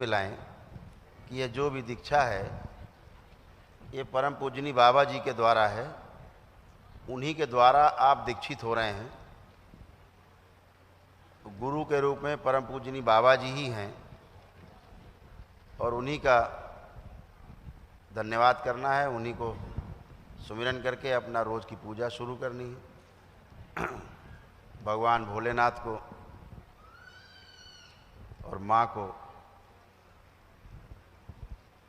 पिलाएं कि यह जो भी दीक्षा है ये परम पूजनी बाबा जी के द्वारा है, उन्हीं के द्वारा आप दीक्षित हो रहे हैं। गुरु के रूप में परम पूजनी बाबा जी ही हैं और उन्हीं का धन्यवाद करना है, उन्हीं को सुमिरन करके अपना रोज़ की पूजा शुरू करनी है। भगवान भोलेनाथ को और माँ को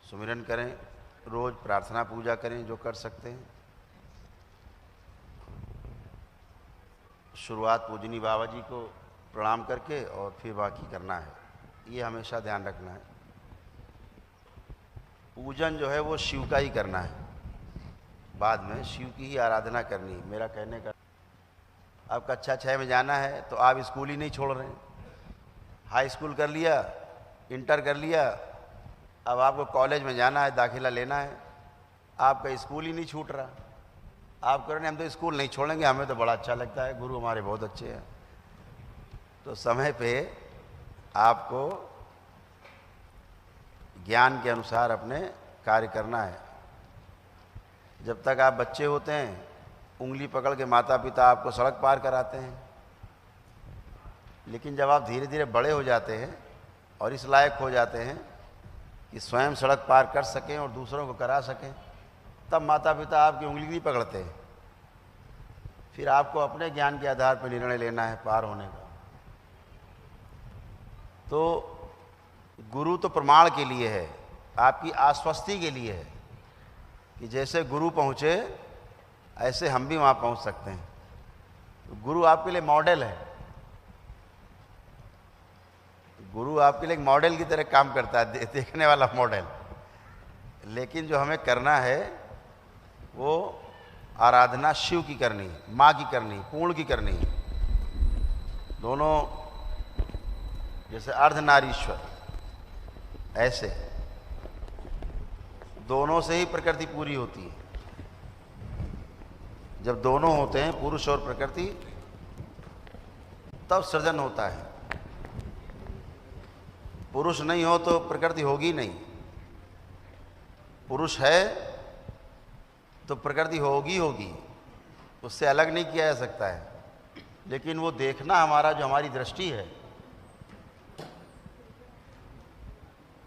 सुमिरन करें, रोज़ प्रार्थना पूजा करें जो कर सकते हैं। शुरुआत पूजनी बाबा जी को प्रणाम करके और फिर बाकी करना है, ये हमेशा ध्यान रखना है। पूजन जो है वो शिव का ही करना है, बाद में शिव की ही आराधना करनी है। मेरा कहने का, अब कक्षा 6 में जाना है तो आप स्कूल ही नहीं छोड़ रहे हैं। हाई स्कूल कर लिया, इंटर कर लिया, अब आपको कॉलेज में जाना है, दाखिला लेना है, आपका स्कूल ही नहीं छूट रहा। आप कह रहे हैं हम तो स्कूल नहीं छोड़ेंगे, हमें तो बड़ा अच्छा लगता है, गुरु हमारे बहुत अच्छे हैं। तो समय पे आपको ज्ञान के अनुसार अपने कार्य करना है। जब तक आप बच्चे होते हैं, उंगली पकड़ के माता पिता आपको सड़क पार कराते हैं, लेकिन जब आप धीरे धीरे बड़े हो जाते हैं और इस लायक हो जाते हैं कि स्वयं सड़क पार कर सकें और दूसरों को करा सकें, तब माता पिता आपकी उंगली नहीं पकड़ते हैं। फिर आपको अपने ज्ञान के आधार पर निर्णय लेना है पार होने का। तो गुरु तो प्रमाण के लिए है, आपकी आश्वस्ति के लिए है कि जैसे गुरु पहुँचे ऐसे हम भी वहाँ पहुँच सकते हैं। तो गुरु आपके लिए मॉडल है, गुरु आपके लिए एक मॉडल की तरह काम करता है, देखने वाला मॉडल। लेकिन जो हमें करना है वो आराधना शिव की करनी, माँ की करनी, पूर्ण की करनी। दोनों जैसे अर्धनारीश्वर, ऐसे दोनों से ही प्रकृति पूरी होती है। जब दोनों होते हैं, पुरुष और प्रकृति, तब सृजन होता है। पुरुष नहीं हो तो प्रकृति होगी नहीं, पुरुष है तो प्रकृति होगी होगी, उससे अलग नहीं किया जा सकता है। लेकिन वो देखना हमारा, जो हमारी दृष्टि है,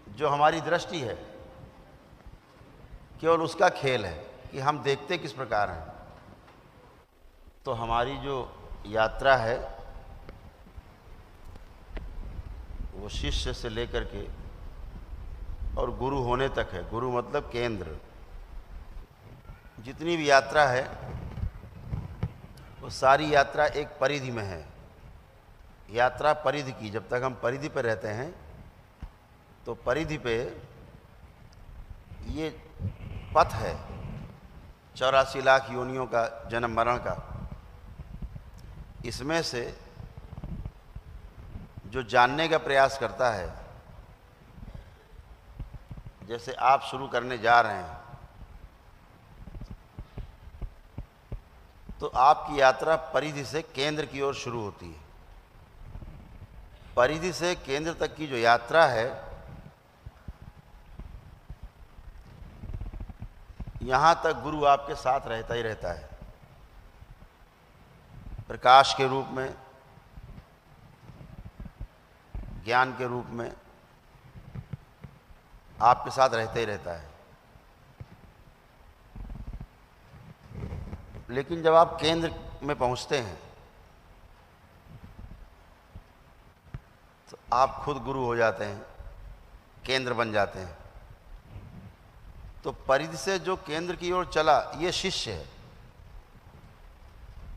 जो हमारी दृष्टि है, केवल उसका खेल है कि हम देखते किस प्रकार हैं। तो हमारी जो यात्रा है वो शिष्य से लेकर के और गुरु होने तक है। गुरु मतलब केंद्र। जितनी भी यात्रा है वो सारी यात्रा एक परिधि में है। यात्रा परिधि की, जब तक हम परिधि पर रहते हैं तो परिधि पे ये पथ है 84 लाख योनियों का, जन्म मरण का। इसमें से जो जानने का प्रयास करता है, जैसे आप शुरू करने जा रहे हैं, तो आपकी यात्रा परिधि से केंद्र की ओर शुरू होती है। परिधि से केंद्र तक की जो यात्रा है, यहां तक गुरु आपके साथ रहता ही रहता है, प्रकाश के रूप में, ज्ञान के रूप में आपके साथ रहता ही रहता है। लेकिन जब आप केंद्र में पहुंचते हैं तो आप खुद गुरु हो जाते हैं, केंद्र बन जाते हैं। तो परिधि से जो केंद्र की ओर चला, ये शिष्य है।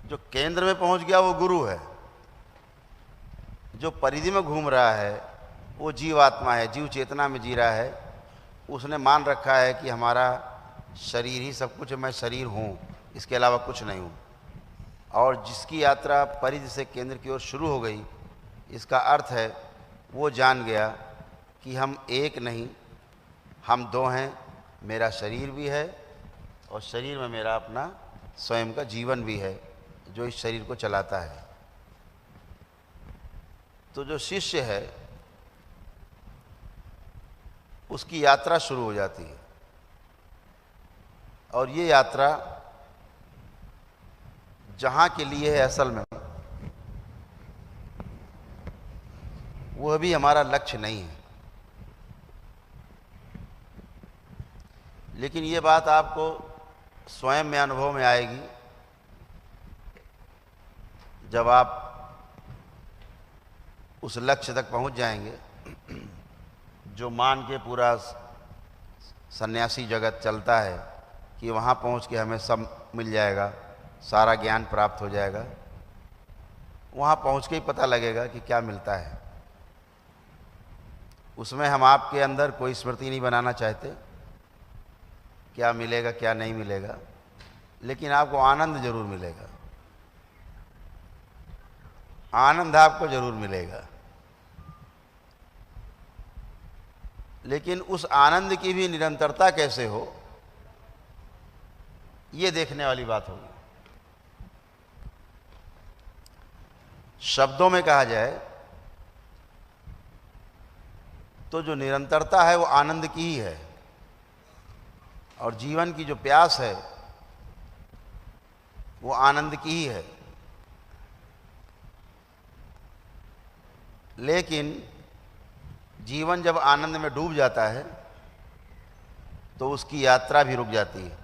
जो केंद्र में पहुंच गया वो गुरु है। जो परिधि में घूम रहा है वो जीवात्मा है, जीव चेतना में जी रहा है। उसने मान रखा है कि हमारा शरीर ही सब कुछ है, मैं शरीर हूँ, इसके अलावा कुछ नहीं हूँ। और जिसकी यात्रा परिधि से केंद्र की ओर शुरू हो गई, इसका अर्थ है वो जान गया कि हम एक नहीं, हम दो हैं। मेरा शरीर भी है और शरीर में मेरा अपना स्वयं का जीवन भी है जो इस शरीर को चलाता है। तो जो शिष्य है उसकी यात्रा शुरू हो जाती है। और ये यात्रा जहाँ के लिए है असल में, वह भी हमारा लक्ष्य नहीं है। लेकिन ये बात आपको स्वयं में अनुभव में आएगी जब आप उस लक्ष्य तक पहुंच जाएंगे जो मान के पूरा सन्यासी जगत चलता है कि वहाँ पहुँच के हमें सब मिल जाएगा, सारा ज्ञान प्राप्त हो जाएगा। वहाँ पहुँच के ही पता लगेगा कि क्या मिलता है। उसमें हम आपके अंदर कोई स्मृति नहीं बनाना चाहते क्या मिलेगा क्या नहीं मिलेगा, लेकिन आपको आनंद जरूर मिलेगा, आनंद आपको जरूर मिलेगा। लेकिन उस आनंद की भी निरंतरता कैसे हो, ये देखने वाली बात होगी। शब्दों में कहा जाए तो जो निरंतरता है वो आनंद की ही है, और जीवन की जो प्यास है वो आनंद की ही है। लेकिन जीवन जब आनंद में डूब जाता है तो उसकी यात्रा भी रुक जाती है।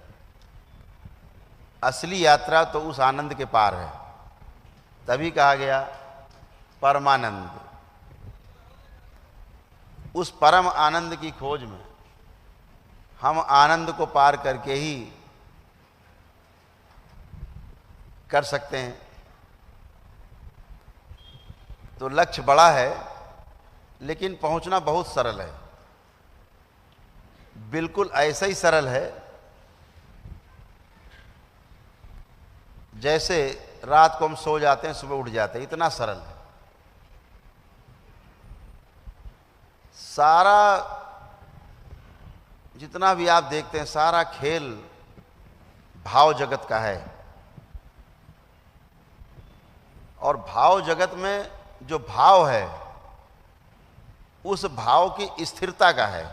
असली यात्रा तो उस आनंद के पार है। तभी कहा गया परमानंद। उस परम आनंद की खोज में हम आनंद को पार करके ही कर सकते हैं। तो लक्ष्य बड़ा है लेकिन पहुंचना बहुत सरल है। बिल्कुल ऐसा ही सरल है जैसे रात को हम सो जाते हैं सुबह उठ जाते हैं, इतना सरल है। सारा जितना भी आप देखते हैं सारा खेल भाव जगत का है, और भाव जगत में जो भाव है उस भाव की स्थिरता का है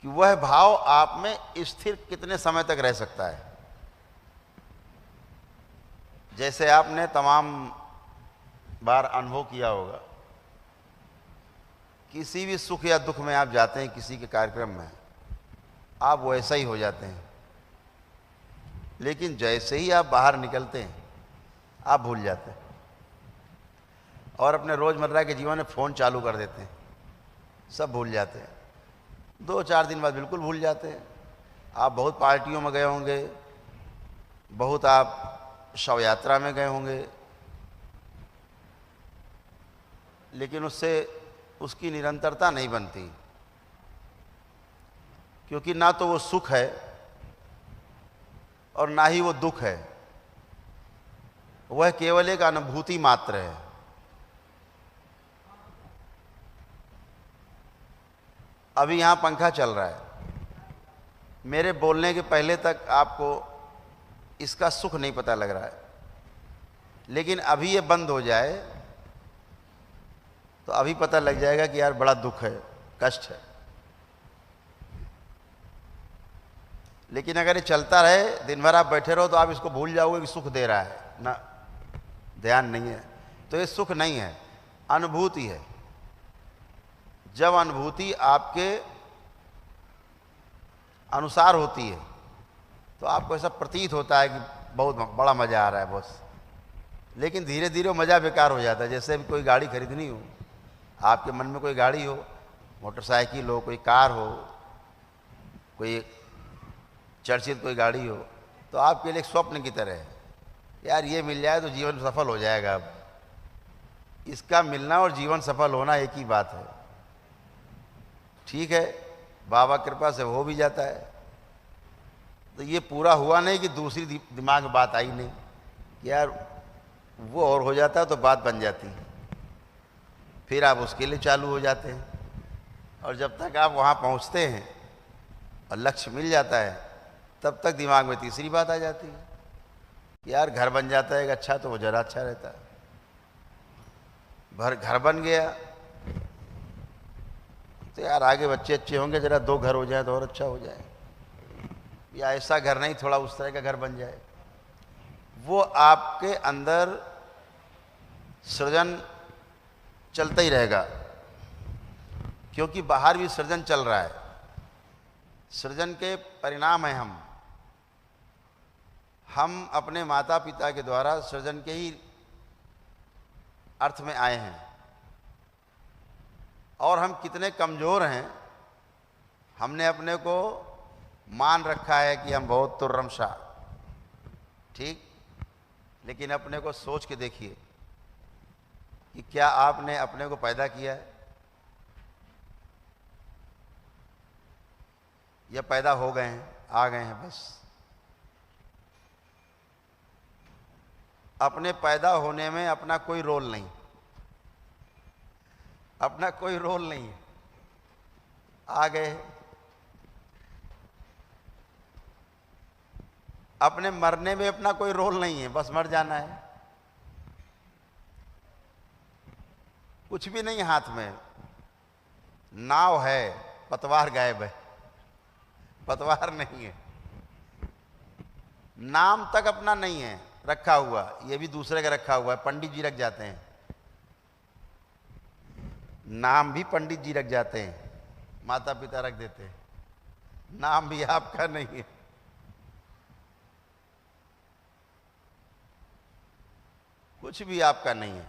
कि वह भाव आप में स्थिर कितने समय तक रह सकता है। जैसे आपने तमाम बार अनुभव किया होगा, किसी भी सुख या दुख में आप जाते हैं, किसी के कार्यक्रम में आप वैसा ही हो जाते हैं, लेकिन जैसे ही आप बाहर निकलते हैं आप भूल जाते हैं और अपने रोज़मर्रा के जीवन में फ़ोन चालू कर देते हैं, सब भूल जाते हैं। 2-4 दिन बाद बिल्कुल भूल जाते हैं। आप बहुत पार्टियों में गए होंगे, बहुत आप शव यात्रा में गए होंगे, लेकिन उससे उसकी निरंतरता नहीं बनती, क्योंकि ना तो वो सुख है और ना ही वो दुख है। वह केवल एक अनुभूति मात्र है। अभी यहाँ पंखा चल रहा है, मेरे बोलने के पहले तक आपको इसका सुख नहीं पता लग रहा है, लेकिन अभी ये बंद हो जाए तो अभी पता लग जाएगा कि यार बड़ा दुख है, कष्ट है। लेकिन अगर ये चलता रहे, दिन भर आप बैठे रहो, तो आप इसको भूल जाओगे कि सुख दे रहा है ना, ध्यान नहीं है। तो ये सुख नहीं है, अनुभूति है। जब अनुभूति आपके अनुसार होती है तो आपको ऐसा प्रतीत होता है कि बहुत बड़ा मज़ा आ रहा है बस, लेकिन धीरे धीरे वो मज़ा बेकार हो जाता है। जैसे भी कोई गाड़ी खरीदनी हो, आपके मन में कोई गाड़ी हो, मोटरसाइकिल हो, कोई कार हो, कोई चर्चित कोई गाड़ी हो, तो आपके लिए एक स्वप्न की तरह है, यार ये मिल जाए तो जीवन सफल हो जाएगा। अब इसका मिलना और जीवन सफल होना एक ही बात है। ठीक है, बाबा कृपा से हो भी जाता है, तो ये पूरा हुआ नहीं कि दूसरी दिमाग में बात आई नहीं कि यार वो और हो जाता तो बात बन जाती, फिर आप उसके लिए चालू हो जाते हैं। और जब तक आप वहाँ पहुँचते हैं और लक्ष्य मिल जाता है, तब तक दिमाग में तीसरी बात आ जाती है, यार घर बन जाता है अच्छा तो वो ज़रा अच्छा रहता है। घर बन गया, तो यार आगे बच्चे अच्छे होंगे, जरा 2 घर हो जाए तो और अच्छा हो जाए, या ऐसा घर नहीं थोड़ा उस तरह का घर बन जाए। वो आपके अंदर सृजन चलता ही रहेगा, क्योंकि बाहर भी सृजन चल रहा है। सृजन के परिणाम हैं हम अपने माता पिता के द्वारा सृजन के ही अर्थ में आए हैं। और हम कितने कमज़ोर हैं, हमने अपने को मान रखा है कि हम बहुत तुर्रमशाह, ठीक, लेकिन अपने को सोच के देखिए कि क्या आपने अपने को पैदा किया है, या पैदा हो गए हैं, आ गए हैं बस। अपने पैदा होने में अपना कोई रोल नहीं, अपना कोई रोल नहीं है, आ गए। अपने मरने में अपना कोई रोल नहीं है, बस मर जाना है। कुछ भी नहीं हाथ में, नाव है, पतवार गायब है, पतवार नहीं है। नाम तक अपना नहीं है रखा हुआ, ये भी दूसरे का रखा हुआ है, पंडित जी रख जाते हैं। नाम भी पंडित जी रख जाते हैं, माता पिता रख देते हैं, नाम भी आपका नहीं है। कुछ भी आपका नहीं है।